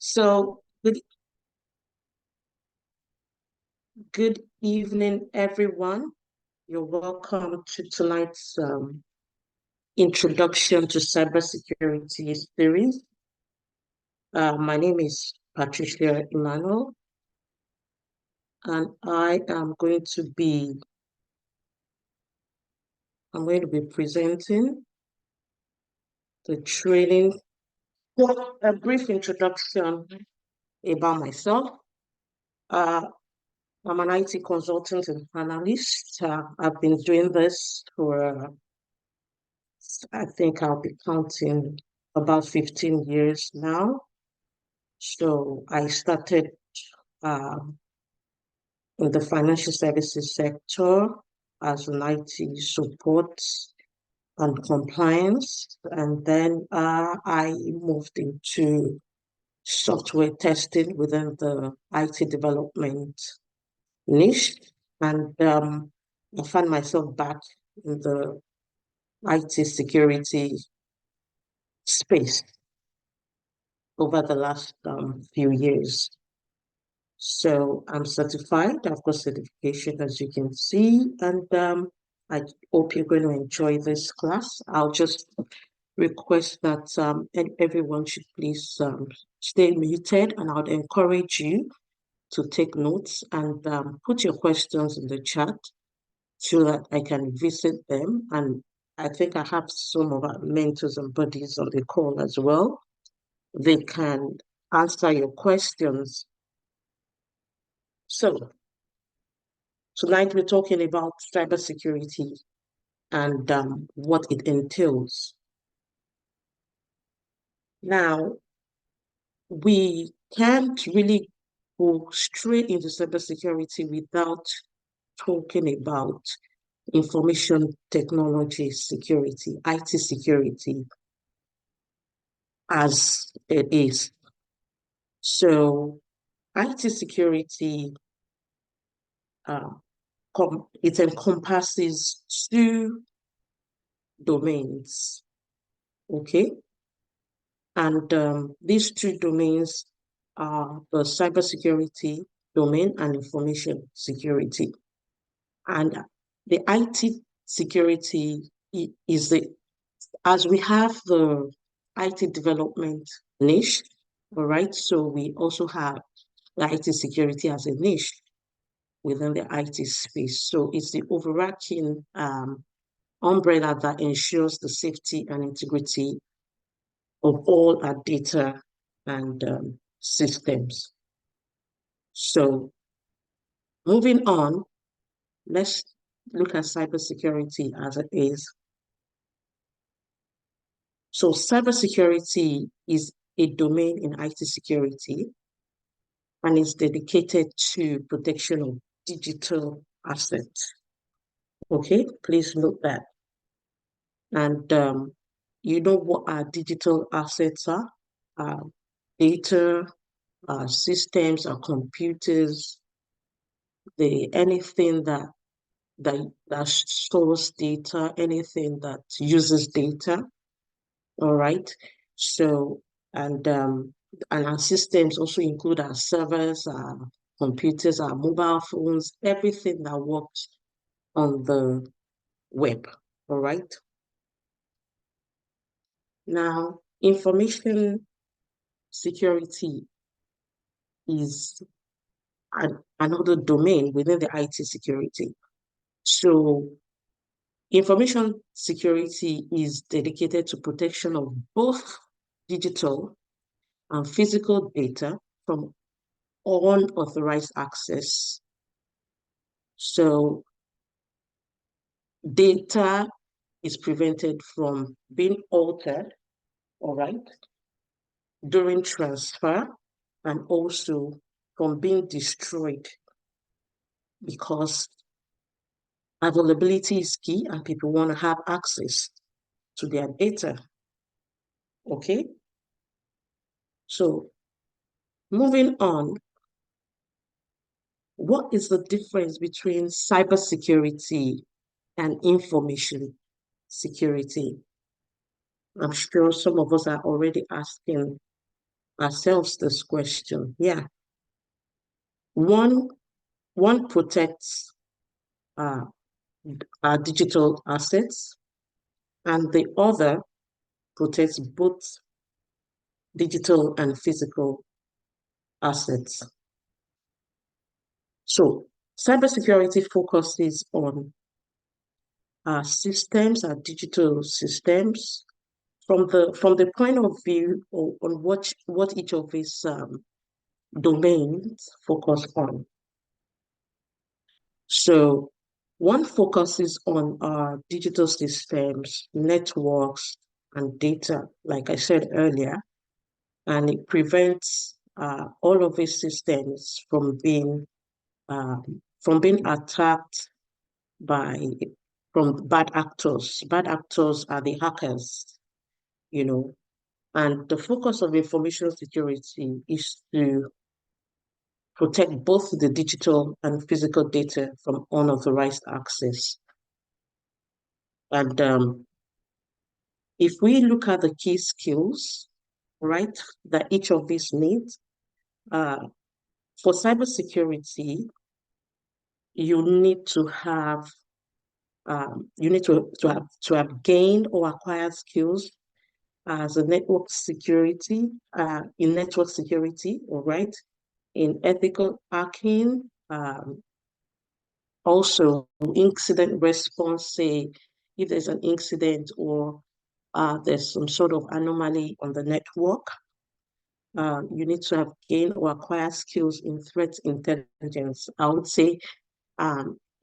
So, good evening, everyone. You're welcome to tonight's Introduction to Cybersecurity series. My name is Patricia Emmanuel, and I'm going to be presenting the training. Well, a brief introduction about myself. I'm an IT consultant and analyst. I've been doing this for I think I'll be counting about 15 years now. So I started um, in the financial services sector as an IT support and compliance. And then I moved into software testing within the IT development niche. And I found myself back in the IT security space over the last few years. So I'm certified. I've got certification, as you can see, and I hope you're going to enjoy this class. I'll just request that everyone should please stay muted, and I would encourage you to take notes and put your questions in the chat so that I can visit them. And I think I have some of our mentors and buddies on the call as well. They can answer your questions. So tonight we're talking about cybersecurity and what it entails. Now, we can't really go straight into cybersecurity without talking about information technology security, IT security, as it is. So, IT security, uh, it encompasses two domains, okay? And these two domains are the cybersecurity domain and information security. And the IT security is as we have the IT development niche, all right? So we also have the IT security as a niche within the IT space. So it's the overarching umbrella that ensures the safety and integrity of all our data and systems. So moving on, let's look at cybersecurity as it is. So cybersecurity is a domain in IT security and is dedicated to protection of digital assets. Okay, please note that. And you know what our digital assets are? Data, systems, our computers, anything that stores data, anything that uses data. All right. So and our systems also include our servers, our computers, our mobile phones, everything that works on the web. All right. Now, information security is another domain within the IT security. So information security is dedicated to protection of both digital and physical data from unauthorized access. So data is prevented from being altered, all right, during transfer, and also from being destroyed, because availability is key and people want to have access to their data. Okay. So moving on, what is the difference between cybersecurity and information security? I'm sure some of us are already asking ourselves this question. Yeah. One one protects uh, our digital assets, and the other protects both digital and physical assets. So cybersecurity focuses on our systems, our digital systems, from the point of view on what each of these domains focus on. So one focuses on our digital systems, networks, and data, like I said earlier, and it prevents all of these systems from being attacked by from bad actors. Bad actors are the hackers, you know, and the focus of information security is to protect both the digital and physical data from unauthorized access. And if we look at the key skills, right, that each of these needs, uh, for cybersecurity, you need to have to have gained or acquired skills as a network security, in network security, all right, in ethical hacking, also incident response, say if there's an incident or there's some sort of anomaly on the network, you need to have gained or acquired skills in threat intelligence. I would say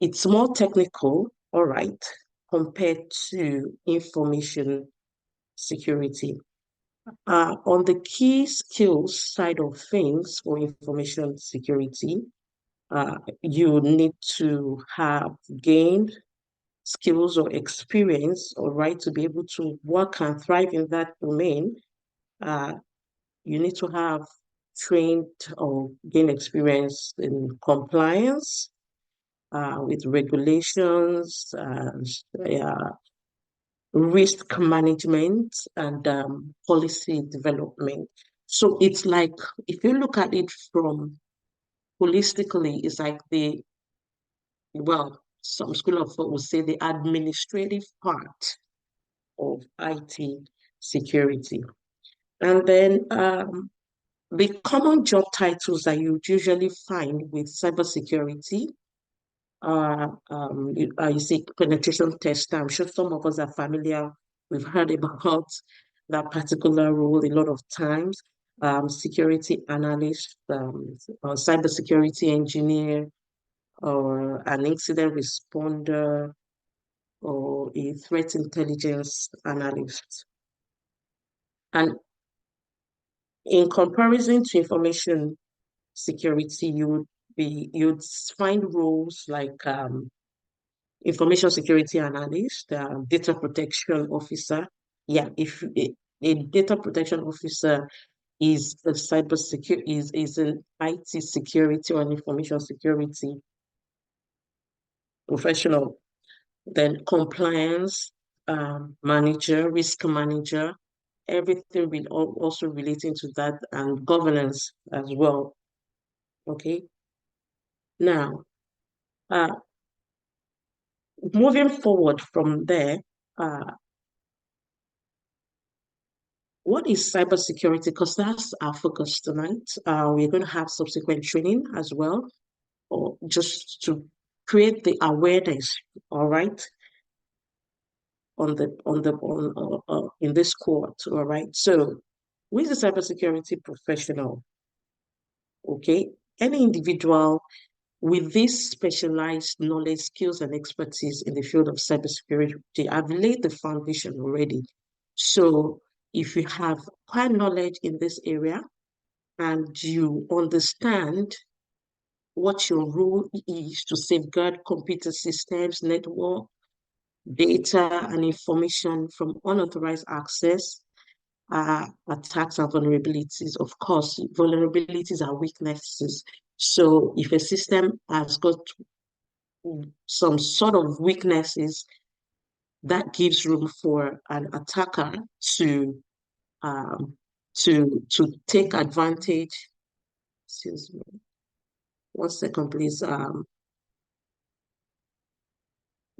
it's more technical, all right, compared to information security. On the key skills side of things for information security, you need to have gained skills or experience, all right, to be able to work and thrive in that domain. Uh, you need to have trained or gain experience in compliance with regulations, risk management, and policy development. So it's like, if you look at it from holistically, it's like some school of thought would say the administrative part of IT security. And then the common job titles that you usually find with cybersecurity you see penetration tester. I'm sure some of us are familiar. We've heard about that particular role a lot of times. Security analyst, cybersecurity engineer, or an incident responder, or a threat intelligence analyst. And in comparison to information security, you'd find roles like information security analyst, data protection officer. Yeah, if a data protection officer is a cyber security is an IT security or an information security professional, then compliance manager, risk manager, everything will also relating to that, and governance as well. Okay. Now, uh, moving forward from there, uh, what is cybersecurity? Because that's our focus tonight. We're going to have subsequent training as well, or just to create the awareness, all right, in this court, all right. So, who is a cybersecurity professional? Okay, any individual with this specialized knowledge, skills, and expertise in the field of cybersecurity. I've laid the foundation already. So, if you have prior knowledge in this area, and you understand what your role is to safeguard computer systems, network, data, and information from unauthorized access, attacks, and vulnerabilities. Of course, vulnerabilities are weaknesses. So if a system has got some sort of weaknesses, that gives room for an attacker to to take advantage. Excuse me. 1 second, please.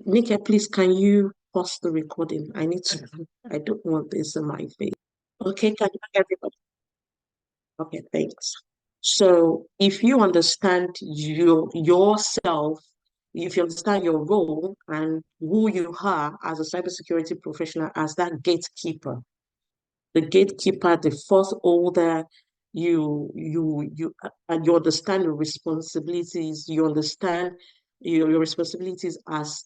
Nika, please, can you pause the recording? I need to, I don't want this in my face. Okay, can you hear everybody? Okay, thanks. So if you understand yourself, if you understand your role and who you are as a cybersecurity professional, as that gatekeeper, the gatekeeper, the first order, and you understand your responsibilities, you understand your responsibilities as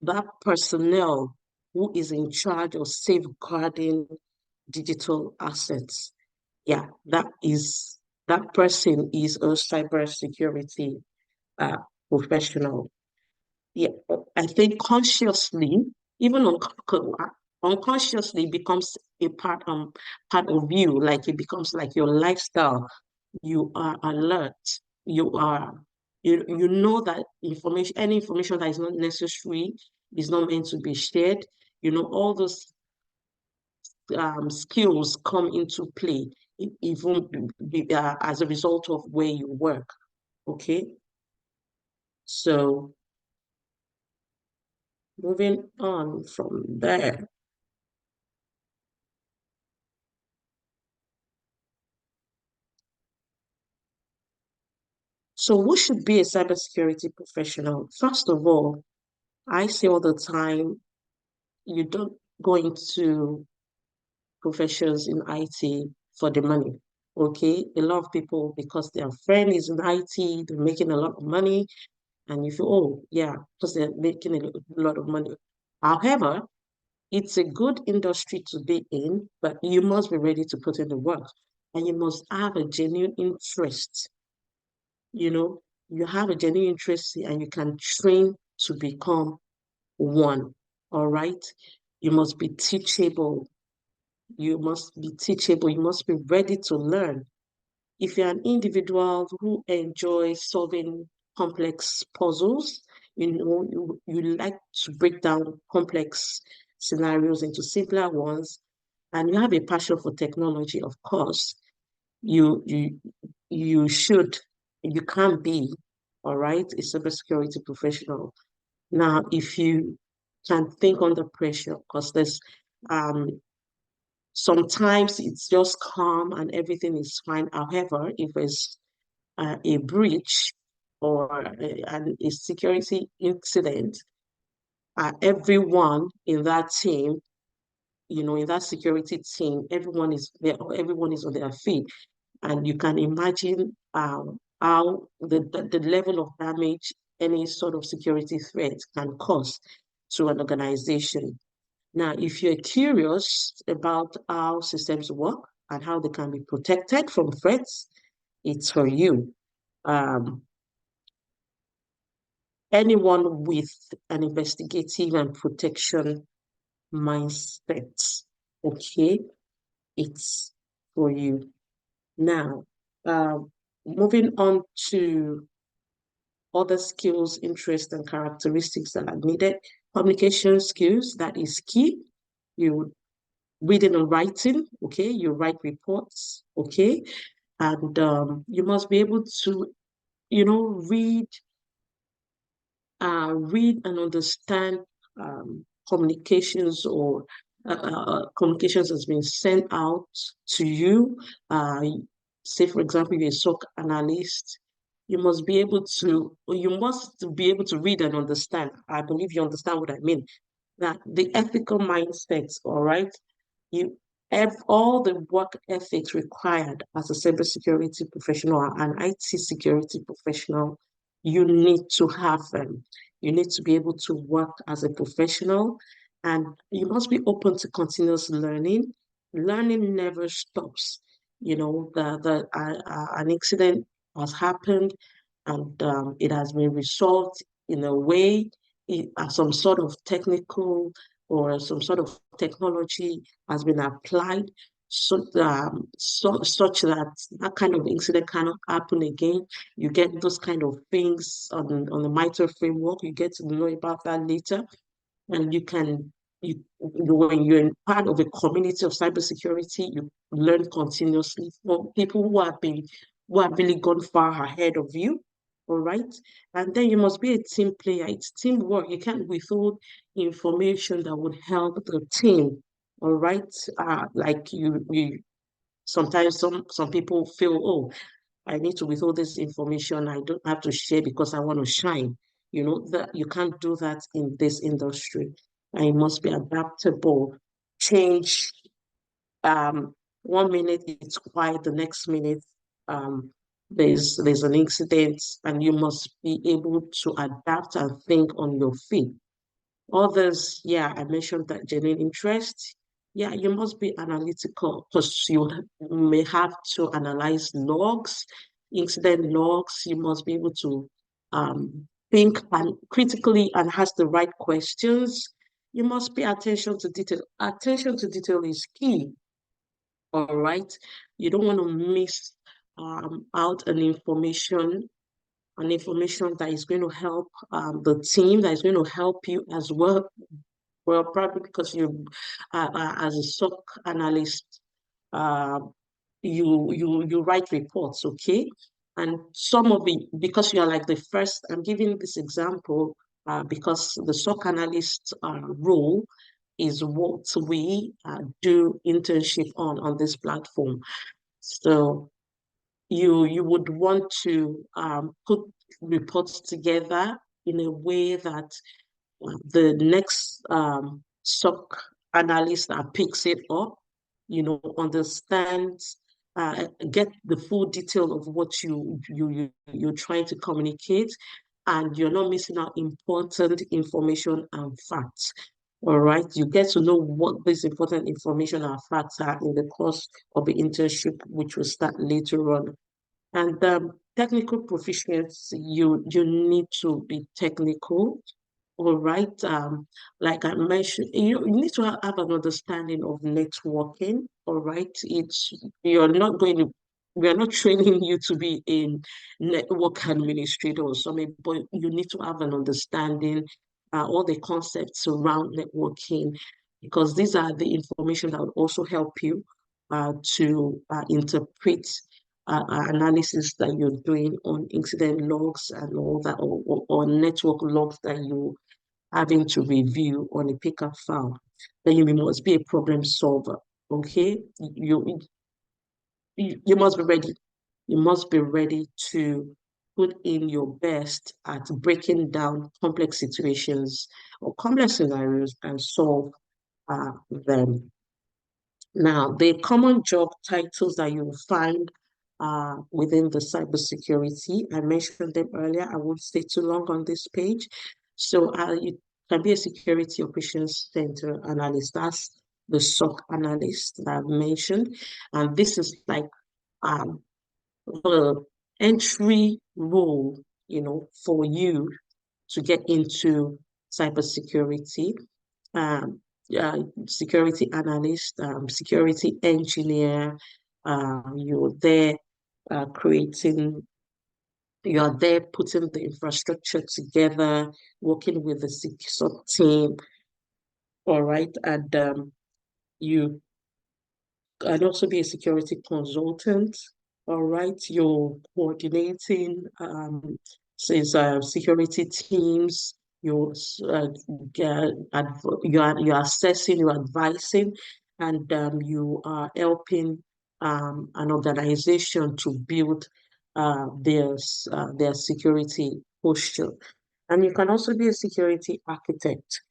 that personnel who is in charge of safeguarding digital assets. Yeah, that person is a cybersecurity uh, professional. Yeah, I think consciously, even unconsciously, becomes a part of you. Like it becomes like your lifestyle. You are alert. You are you know that information, any information that is not necessary, is not meant to be shared. You know, all those skills come into play, even as a result of where you work. Okay, so moving on from there. So, who should be a cybersecurity professional? First of all, I say all the time, you don't go into professions in IT for the money. Okay, a lot of people, because their friend is in IT, they're making a lot of money, and you feel, oh, yeah, because they're making a lot of money. However, it's a good industry to be in, but you must be ready to put in the work, and you must have a genuine interest. You know, you have a genuine interest and you can train to become one. All right. You must be teachable. You must be teachable. You must be ready to learn. If you're an individual who enjoys solving complex puzzles, you like to break down complex scenarios into simpler ones, and you have a passion for technology, of course, you you you should you can be all right a cybersecurity professional. Now, if you can think under pressure, because there's um sometimes it's just calm and everything is fine. However, if there's a breach or a security incident, everyone in that team, in that security team, everyone is there, everyone is on their feet. And you can imagine how the level of damage any sort of security threat can cause to an organization. Now, if you're curious about how systems work and how they can be protected from threats, it's for you. Um, Anyone with an investigative and protection mindset, okay, it's for you. Now, moving on to other skills, interests, and characteristics that are needed. Communication skills, that is key. You reading and writing, okay? You write reports, okay? And you must be able to, read and understand communications or communications that's been sent out to you. Uh, Say, for example, you're a SOC analyst, you must be able to read and understand. I believe you understand what I mean. That the ethical mindsets, all right? You have all the work ethics required as a cybersecurity professional and IT security professional. You need to have them. You need to be able to work as a professional, and you must be open to continuous learning. Learning never stops. An incident has happened, and it has been resolved in a way, some sort of technical or some sort of technology has been applied, such that that kind of incident cannot happen again. You get those kind of things on the MITRE framework. You get to know about that later, and you can when you're in part of a community of cybersecurity, you learn continuously from people who have really gone far ahead of you. All right. And then you must be a team player. It's teamwork. You can't withhold information that would help the team. All right. Like you sometimes some people feel, oh, I need to withhold this information. I don't have to share because I want to shine. You know, that you can't do that in this industry. I must be adaptable, change. One minute it's quiet, the next minute um, there's an incident, and you must be able to adapt and think on your feet. Others, yeah, I mentioned that genuine interest. Yeah, you must be analytical because you may have to analyze logs, incident logs. You must be able to think and critically and ask the right questions. You must pay attention to detail. Attention to detail is key. All right. You don't want to miss out an information that is going to help the team, that is going to help you as well. Well, probably because you, as a SOC analyst, uh, you write reports, okay? And some of it, because you are like the first, I'm giving this example because the SOC analyst role is what we do internship on this platform. So you would want to put reports together in a way that the next SOC analyst that picks it up, understands, get the full detail of what you're trying to communicate, and you're not missing out important information and facts. All right, you get to know what these important information and facts are in the course of the internship, which will start later on. And technical proficiency, you need to be technical. All right. Like I mentioned, you need to have an understanding of networking. All right. You're not going to, we are not training you to be a network administrator or something, but you need to have an understanding, all the concepts around networking, because these are the information that will also help you to interpret analysis that you're doing on incident logs and all that, or network logs that you having to review on a pickup file. Then you must be a problem solver. Okay, you must be ready. You must be ready to put in your best at breaking down complex situations or complex scenarios and solve them. Now, the common job titles that you will find within the cybersecurity, I mentioned them earlier. I won't stay too long on this page. So you can be a security operations center analyst. That's the SOC analyst that I've mentioned. And this is like um, the entry role, for you to get into cybersecurity. Um, Security analyst, security engineer. You're there creating, you are there putting the infrastructure together, working with the SOC team. All right. And you can also be a security consultant. All right. You're coordinating says security teams. You're assessing, you're advising, and you are helping an organization to build their security posture. And you can also be a security architect.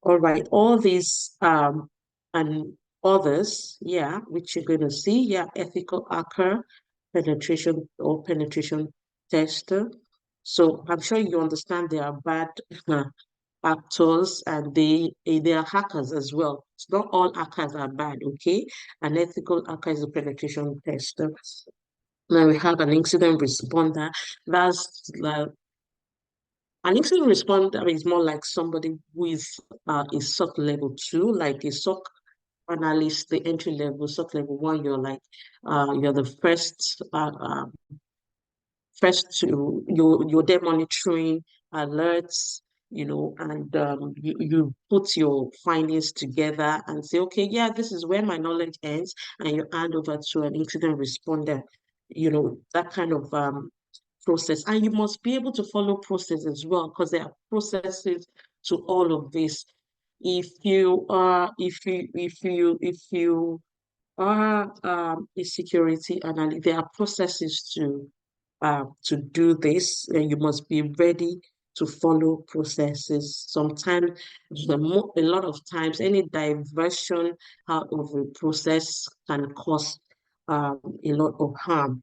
All right, all these and others, yeah, which you're going to see, yeah, ethical hacker, penetration tester. So I'm sure you understand they are bad actors, and they are hackers as well. It's not all hackers are bad, okay? An ethical hacker is a penetration tester. Now we have an incident responder. That's like an incident responder is more like somebody who is a SOC level 2, like a SOC analyst, the entry level, SOC level 1. You're the first to you're there monitoring alerts, and you put your findings together and say, okay, yeah, this is where my knowledge ends, and you hand over to an incident responder, that kind of process. And you must be able to follow process as well, because there are processes to all of this. If you are a security analyst, there are processes to do this, and you must be ready to follow processes. Sometimes, a lot of times, any diversion out of a process can cause a lot of harm.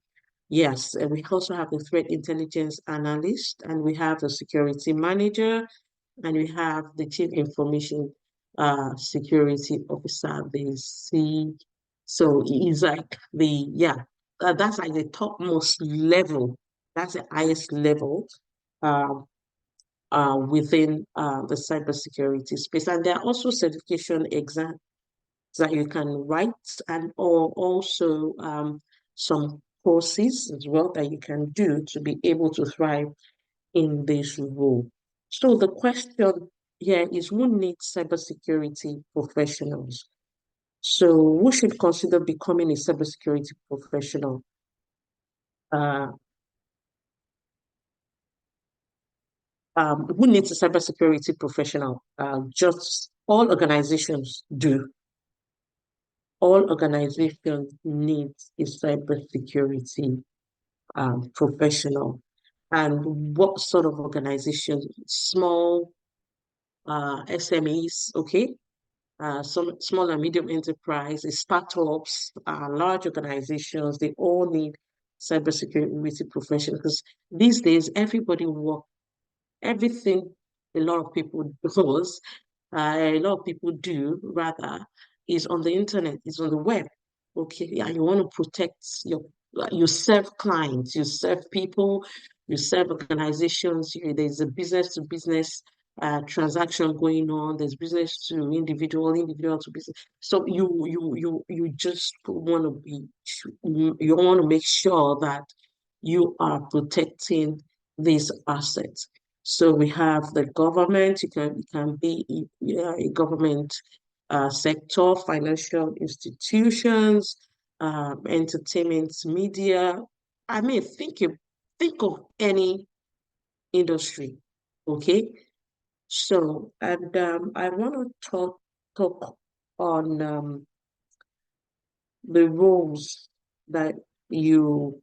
Yes, and we also have the threat intelligence analyst, and we have the security manager, and we have the chief information security officer, the C. So he's like that's like the topmost level. That's the highest level uh, within the cybersecurity space. And there are also certification exams that you can write, and or also some courses as well that you can do to be able to thrive in this role. So the question here is, who needs cybersecurity professionals? So who should consider becoming a cybersecurity professional? Uh, who needs a cybersecurity professional? Just all organizations do. All organizations need a cybersecurity professional. And what sort of organizations? Small SMEs, okay? Some small and medium enterprises, startups, large organizations, they all need cybersecurity professionals, because these days everybody works. Everything a lot of people does, a lot of people do rather, is on the internet, is on the web. Okay, yeah, you want to protect you serve clients, you serve people, you serve organizations. There's a business to business transaction going on. There's business to individual, individual to business. So you just want to you want to make sure that you are protecting these assets. So we have the government. You can be a government sector, financial institutions, entertainment, media. I mean, think of any industry. Okay. So, and I want to talk on the roles that you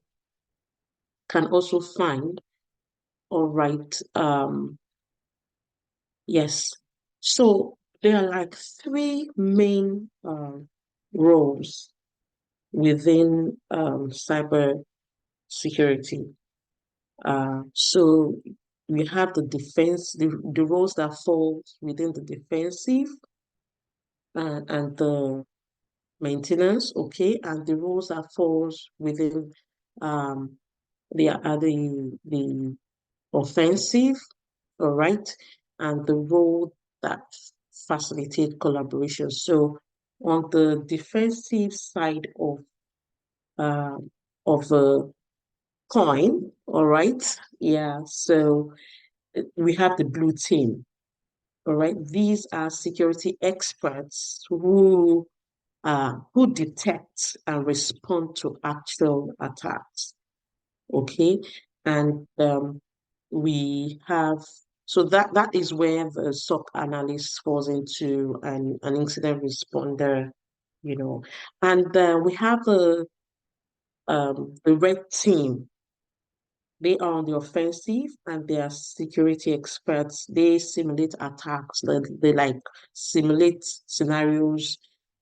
can also find. All right. Yes. So there are like three main roles within cyber security. So we have the roles that fall within the defensive and the maintenance, okay, and the roles that falls within um, the offensive, all right, and the role that facilitate collaboration. So on the defensive side uh, of the coin, all right, yeah. So we have the blue team, all right. These are security experts who detect and respond to actual attacks. Okay, and we have so that is where the SOC analyst falls into an incident responder, you know, and we have the red team. They are on the offensive and they are security experts. They simulate attacks. They like simulate scenarios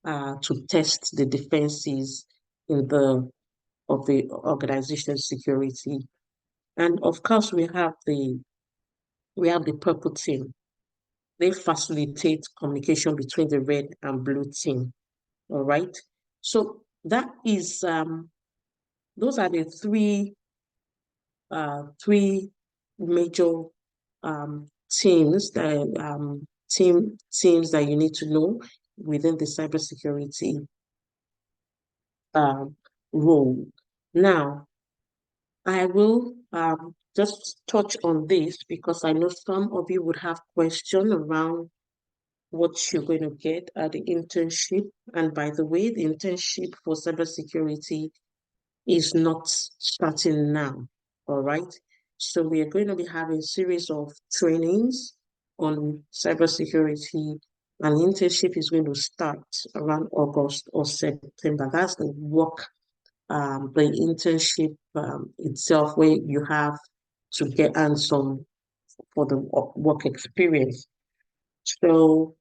to test the defenses in the of the organization's security. And of course, we have the purple team. They facilitate communication between the red and blue team. All right. So that is those are the three major teams that you need to know within the cybersecurity um, role. Now, I will just touch on this because I know some of you would have questions around what you're going to get at the internship. And by the way, the internship for cybersecurity is not starting now. All right. So we are going to be having a series of trainings on cybersecurity. And internship is going to start around August or September. That's the internship itself, where you have to get on some for the work experience. So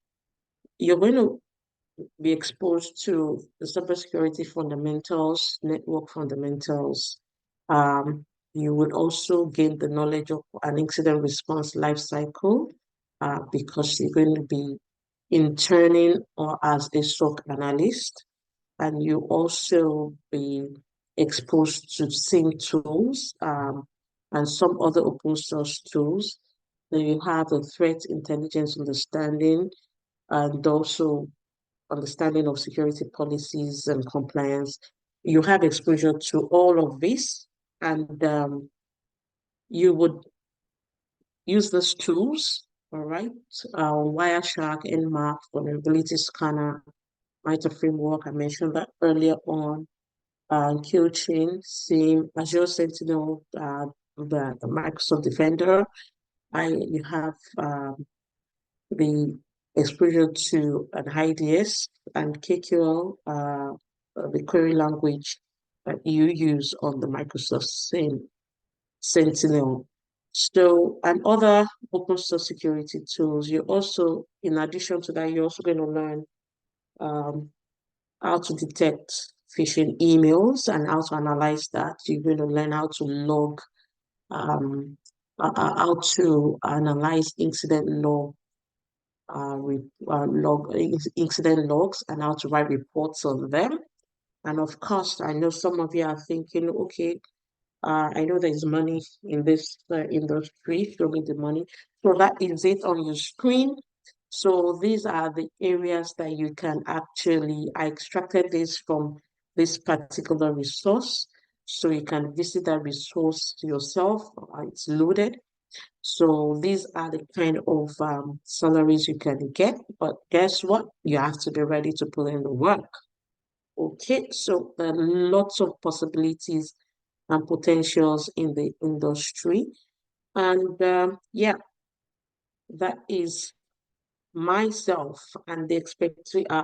you're going to be exposed to the cybersecurity fundamentals, network fundamentals. Um, you would also gain the knowledge of an incident response life cycle because you're going to be interning or as a SOC analyst, and you also be exposed to SIM tools and some other open source tools. Then you have the threat intelligence understanding and also understanding of security policies and compliance. You have exposure to all of this, and you would use these tools, all right? Wireshark, Nmap, vulnerability scanner, MITRE framework, I mentioned that earlier on, Killchain, SIEM, Azure Sentinel, the Microsoft Defender. You have the exposure to an IDS and KQL, the query language that you use on the Microsoft Sentinel. So, and other open source security tools. You also, in addition to that, you're also going to learn um, how to detect phishing emails and how to analyze that. You're going to learn how to log, how to analyze incident incident logs and how to write reports on them. And of course, I know some of you are thinking, okay, I know there's money in this industry. Show me the money. So that is it on your screen. So these are the areas that you can actually, I extracted this from this particular resource. So you can visit that resource yourself. It's loaded. So these are the kind of salaries you can get. But guess what? You have to be ready to put in the work. Okay, so there are lots of possibilities and potentials in the industry. And yeah, that is myself and the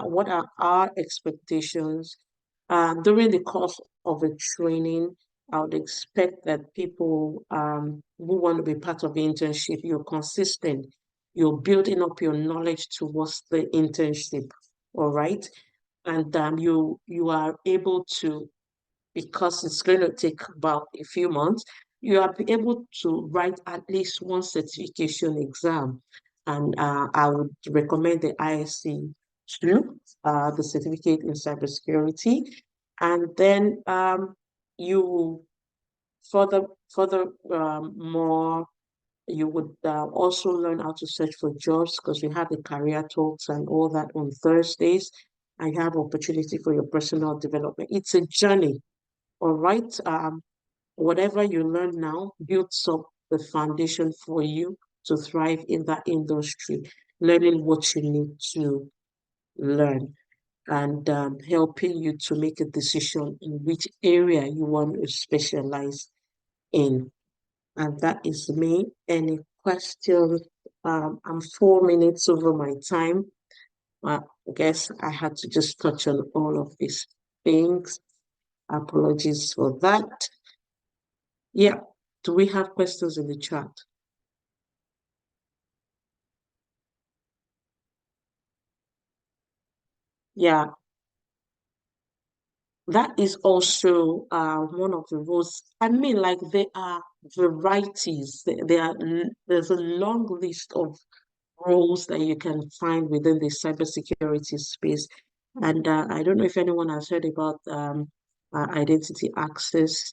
what are our expectations during the course of a training. I would expect that people who want to be part of the internship, you're consistent, you're building up your knowledge towards the internship, all right, and you are able to, because it's going to take about a few months, you are able to write at least one certification exam. And I would recommend the ISC2, the certificate in cybersecurity. And then you further, further more, you would also learn how to search for jobs because we have the career talks and all that on Thursdays. I have opportunity for your personal development. It's a journey, all right. Whatever you learn now builds up the foundation for you to thrive in that industry, learning what you need to learn and helping you to make a decision in which area you want to specialize in. And that is me. Any questions? I'm 4 minutes over my time. I guess I had to just touch on all of these things. Apologies for that. Yeah. Do we have questions in the chat? Yeah, that is also one of the roles. I mean, like there are varieties. There's a long list of roles that you can find within the cybersecurity space. And I don't know if anyone has heard about identity access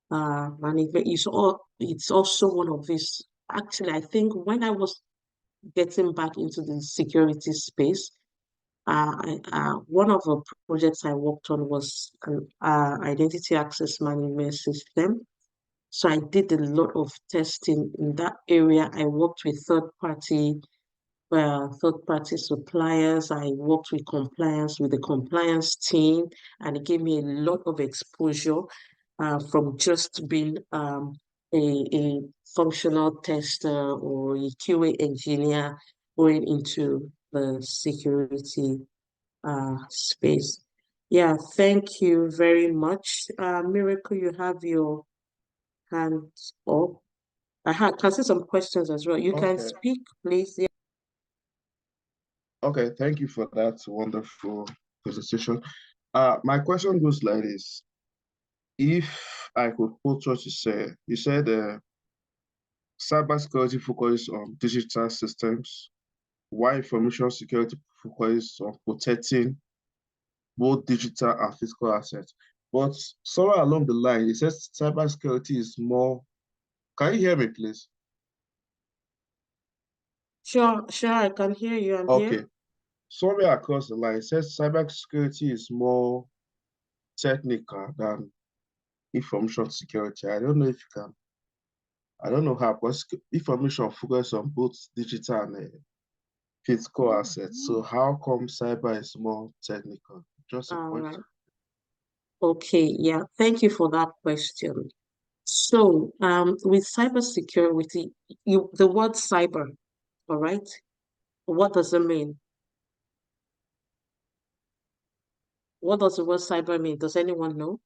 management. It's also one of these. Actually, I think when I was getting back into the security space, one of the projects I worked on was an identity access management system. So I did a lot of testing in that area. I worked with third party suppliers. I worked with compliance with the compliance team, and it gave me a lot of exposure from just being a functional tester or a QA engineer going into the security space. Yeah, thank you very much. Miracle, you have your hand up. Can see some questions as well. You can Okay. speak, please. Yeah. Okay. Thank you for that wonderful presentation. My question goes like this. If I could quote what you said cybersecurity focuses on digital systems, while information security focuses on protecting both digital and physical assets. But somewhere along the line, it says cybersecurity is more. Can you hear me, please? Sure, I can hear you. I'm here. Okay. Somewhere across the line, it says cybersecurity is more technical than information security. I don't know if you can. I don't know how, but information focuses on both digital and physical assets. So how come cyber is more technical? Just a All point. right. Okay, yeah. Thank you for that question. So, with cybersecurity, the word cyber, all right? What does it mean? What does the word cyber mean? Does anyone know?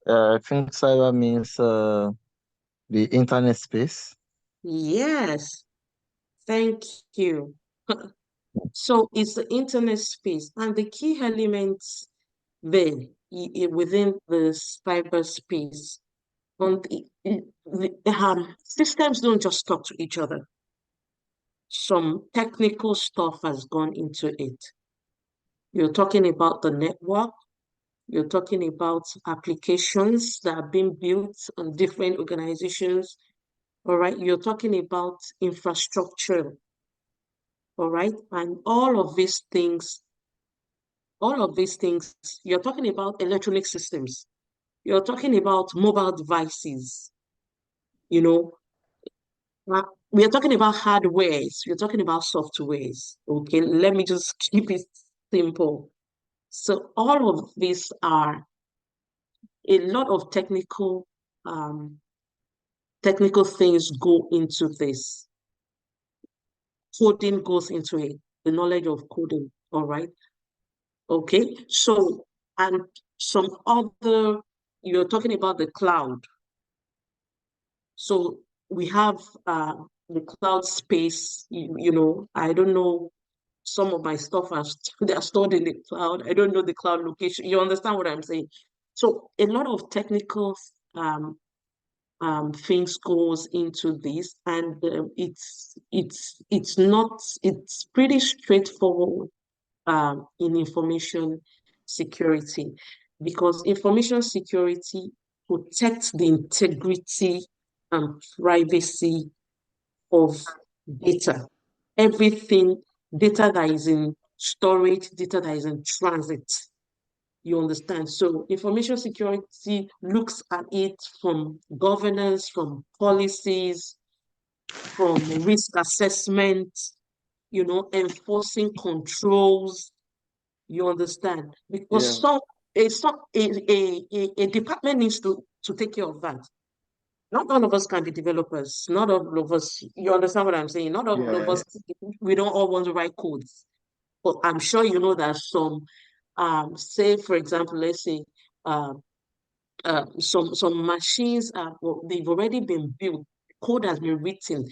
I think cyber means the internet space. Yes, thank you. So it's the internet space, and the key elements there within the cyberspace. On systems don't just talk to each other. Some technical stuff has gone into it. You're talking about the network. You're talking about applications that are being built on different organizations. All right. You're talking about infrastructure. All right. And all of these things, you're talking about electronic systems. You're talking about mobile devices, you know, we are talking about hardwares, we're talking about softwares. Okay, let me just keep it simple. So all of these are a lot of technical things go into this. Coding goes into it, the knowledge of coding. All right. Okay. So and some other you're talking about the cloud. So we have the cloud space, I don't know, some of my stuff are they are stored in the cloud. I don't know the cloud location. You understand what I'm saying? So a lot of technical um, things goes into this, and it's pretty straightforward in information security, because information security protects the integrity and privacy of data. Everything, data that is in storage, data that is in transit. You understand? So information security looks at it from governance, from policies, from risk assessment, enforcing controls. You understand? Because Yeah, a department needs to take care of that. Not all of us can be developers. Not all of us, you understand what I'm saying? Not all of yeah, us, we don't all want to write codes. But I'm sure you know that say, for example, let's say, uh, some machines, they've already been built. Code has been written.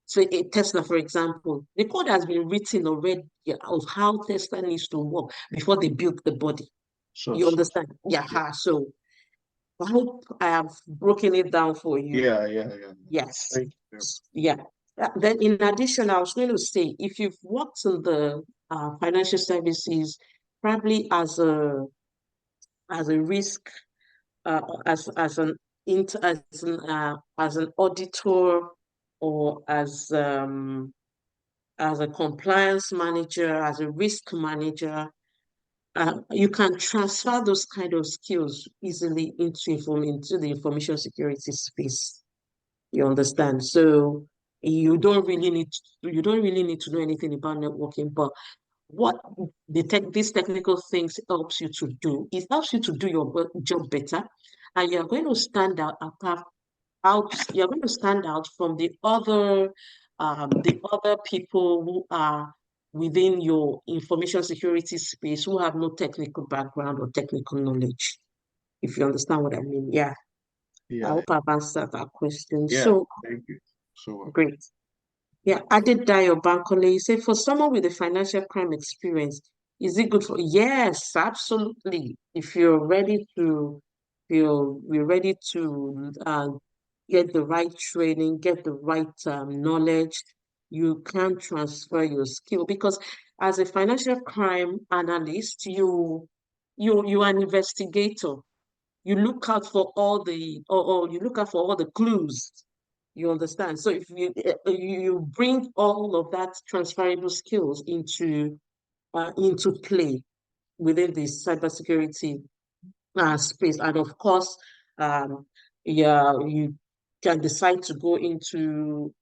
So a Tesla, for example, the code has been written already of how Tesla needs to work before they build the body. sure, You sure. understand? Yeah. Yeah, So I hope I have broken it down for you. yeah. Yes. Thank you. Yeah. Then in addition, I was going to say, if you've worked in the financial services, probably as a risk, as an auditor, or as a compliance manager, as a risk manager, you can transfer those kind of skills easily into the information security space. You understand? So you don't really need to know anything about networking, but what these technical things helps you to do, it helps you to do your job better, and you're going to stand you're going to stand out from the other people who are within your information security space who have no technical background or technical knowledge, if you understand what I mean. Yeah, I Yeah. hope I've answered that question. Yeah. So Thank you so much. great. Yeah, Adedayo Bankole, you say for someone with a financial crime experience, is it good for? Yes, absolutely. If you're ready to, you're ready to get the right training, get the right knowledge, you can transfer your skill because as a financial crime analyst, you are an investigator. You look out for all the or you look out for all the clues. You understand? So if you bring all of that transferable skills into play within the cybersecurity space, and of course, um, yeah, you can decide to go into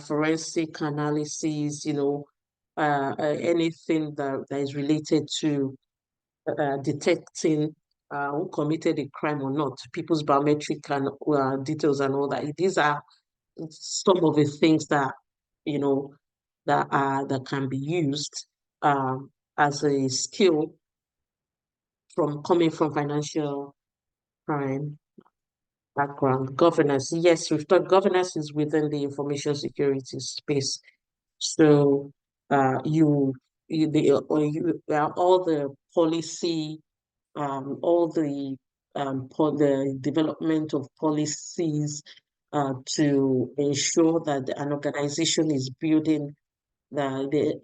forensic analysis. Anything that is related to detecting who committed a crime or not, people's biometric and details and all that. These are some of the things that you know that can be used as a skill from coming from financial crime background. Governance, yes, we've thought governance is within the information security space. So all the policy the development of policies to ensure that an organization is building they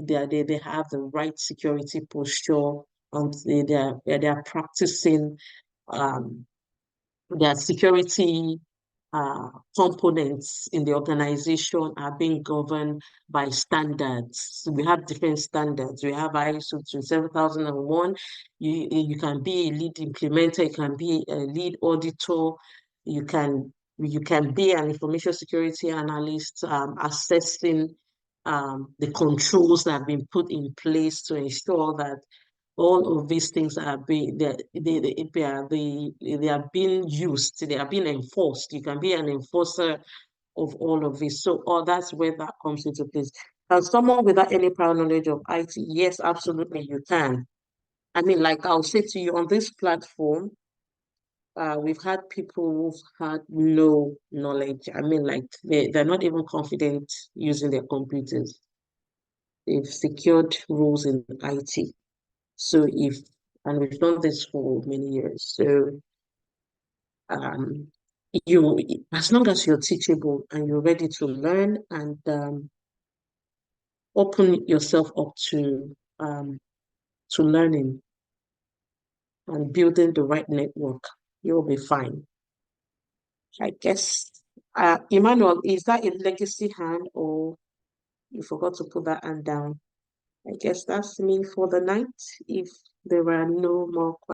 have the right security posture and they are practicing um, their security components in the organization are being governed by standards. So we have different standards. We have ISO 27001. You can be a lead implementer, you can be a lead auditor, you can be an information security analyst, assessing the controls that have been put in place to ensure that all of these things are being they are being used, they are being enforced. You can be an enforcer of all of this. So that's where that comes into place. And someone without any prior knowledge of IT, yes, absolutely you can. I mean, like I'll say to you on this platform, we've had people who've had no knowledge. I mean, like they're not even confident using their computers. They've secured roles in IT. So and we've done this for many years. So um, as long as you're teachable and you're ready to learn and open yourself up to learning and building the right network, you'll be fine. I guess, Emmanuel, is that a legacy hand or you forgot to put that hand down? I guess that's me for the night. If there are no more questions.